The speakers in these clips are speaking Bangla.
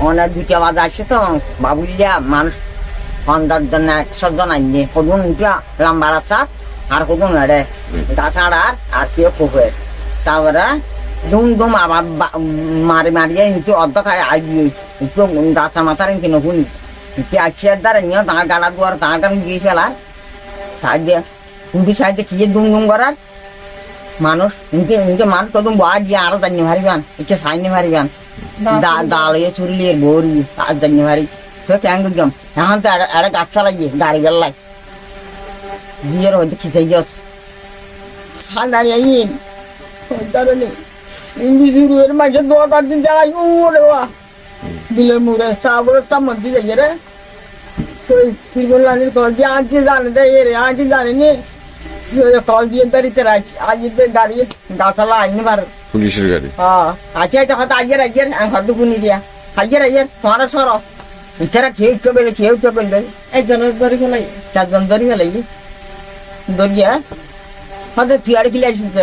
অনেক 2টা বাজে আসে তো বাবুলিয়া মানুষ 50 জন 100 জন আইনে কদুন উঠা লাম্বার আছে আর কদুন এড়ে তাছাড়া আর কেউ খুবে তারপরে দুম আবার মারিয়ে নিচে অর্ধ খায় আইয়ে একটু গাছা মাথার কিনে শুনি আসিয়ার দ্বারা নিয়ে তাঁর গাড়া দুয়ার তাঁর গান গিয়ে ফেলা সাইডে কিন্তু সাইডে কি দুম করার মানুষ ইনকে মানুষ কদম বয়া গিয়ে আরো জানি মারিবান একে সাইনে মারিবান দালিয়ে চুরলিয়ে বড়ি আর জানি মারি তো ক্যাং গম এখন তো একটা গাছ চালাইয়ে গাড়ি বেল্লাই জিয়ের হয়তো খিচাই গেছ হ্যাঁ দাঁড়িয়ে আইন দাঁড়ানি ইংলিশের মাঝে 2-4 দিন যাই ওরে বা বিলে মুড়ে চাবড়ে চামচ দিয়ে যাই রে তুই কি বললাম তো যে আজ জানে রে রে আজ জানে নি কল দিয়ে দাঁড়িয়ে রাখছি আজ গাড়ি গাছালা আইনি বার পুলিশের গাড়ি হ্যাঁ আচ্ছা আচ্ছা হয়তো আজের আমি ঘর দুপুনি দিয়া আজের তোমার সর ইচ্ছারা খেয়ে করলে 1 জন ধরে ফেলাই 4 জন ধরে ফেলাই ধরিয়া হয়তো তুই আর খেলে আসিস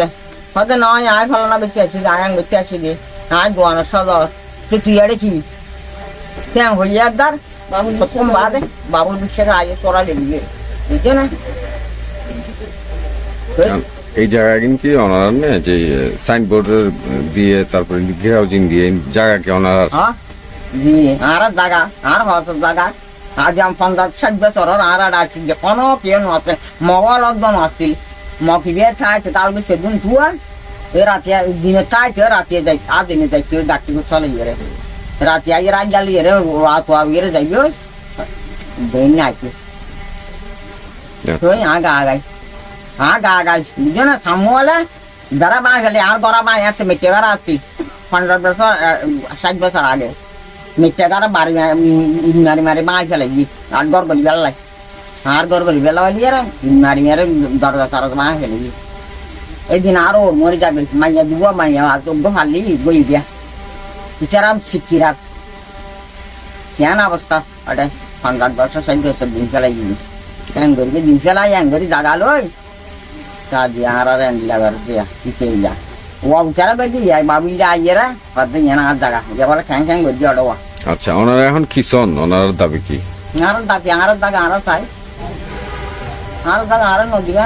হয়তো নয় আয় ফেলানা বেঁচে আসি আয়াং বেঁচে আসি গে আয় গোয়ানোর সদর তুই আরে কি কেন হইয়া একদার বাবুল বাদে বাবুল বিশ্বের আগে তোরা লেগে বুঝছো না এই জায়গা কিন্তু ওনার না যে সাইনবোর্ড দিয়ে তারপরে হাউজিং দিয়ে জায়গাকে ওনার জি আর জায়গা আর হয়তো জায়গা আজ আমি 50-60 বছর আর আছি যে কোনো কেউ আছে মগল একদম আসছিল মফিবে চাইছে তার কিছু দিন ছুয়া এ রাতে দিনে চাইছে রাতে যাই আর দিনে যাই কেউ ডাক্তি চলে গেলে রাতে আগে রাত জ্বালি রে রাত গেলে যাইবে দিন আইছে তুই আগাই বুঝো না সামুয়ালে যারা বাঁ গেলে আর গড়া বাঁ আছে মেটে গাড়া আসছি 50 বছর 60 বছর আগে মেটে গাড়া মারি বাঁ ফেলে গি আর গড় গলি বেলাই আর গড় গলি বেলা হলি আর মারি দরজা তারা বাঁ ফেলে গি এই দিন আরো মরে যাবে মাইয়া দিব মাইয়া আর তো হারলি বই দিয়া বিচারাম শিক্ষিরা কেন অবস্থা ওটা 50 বছর 60 বছর দিন ফেলাই গি এঙ্গরি দিন ফেলাই এঙ্গরি জাগা লই তা দিয়া আর এন্ডিলা দিয়া কিতে যা ও বিচারা করি যাই বাবুইরা আইয়েরা পাতে জানা জায়গা যে বলে খ্যাং গজি অডওয়া আচ্ছা ওনারা এখন কি সন ওনার দাবি কি আর দাবি আর জায়গা আর চাই আর জায়গা আর নদী না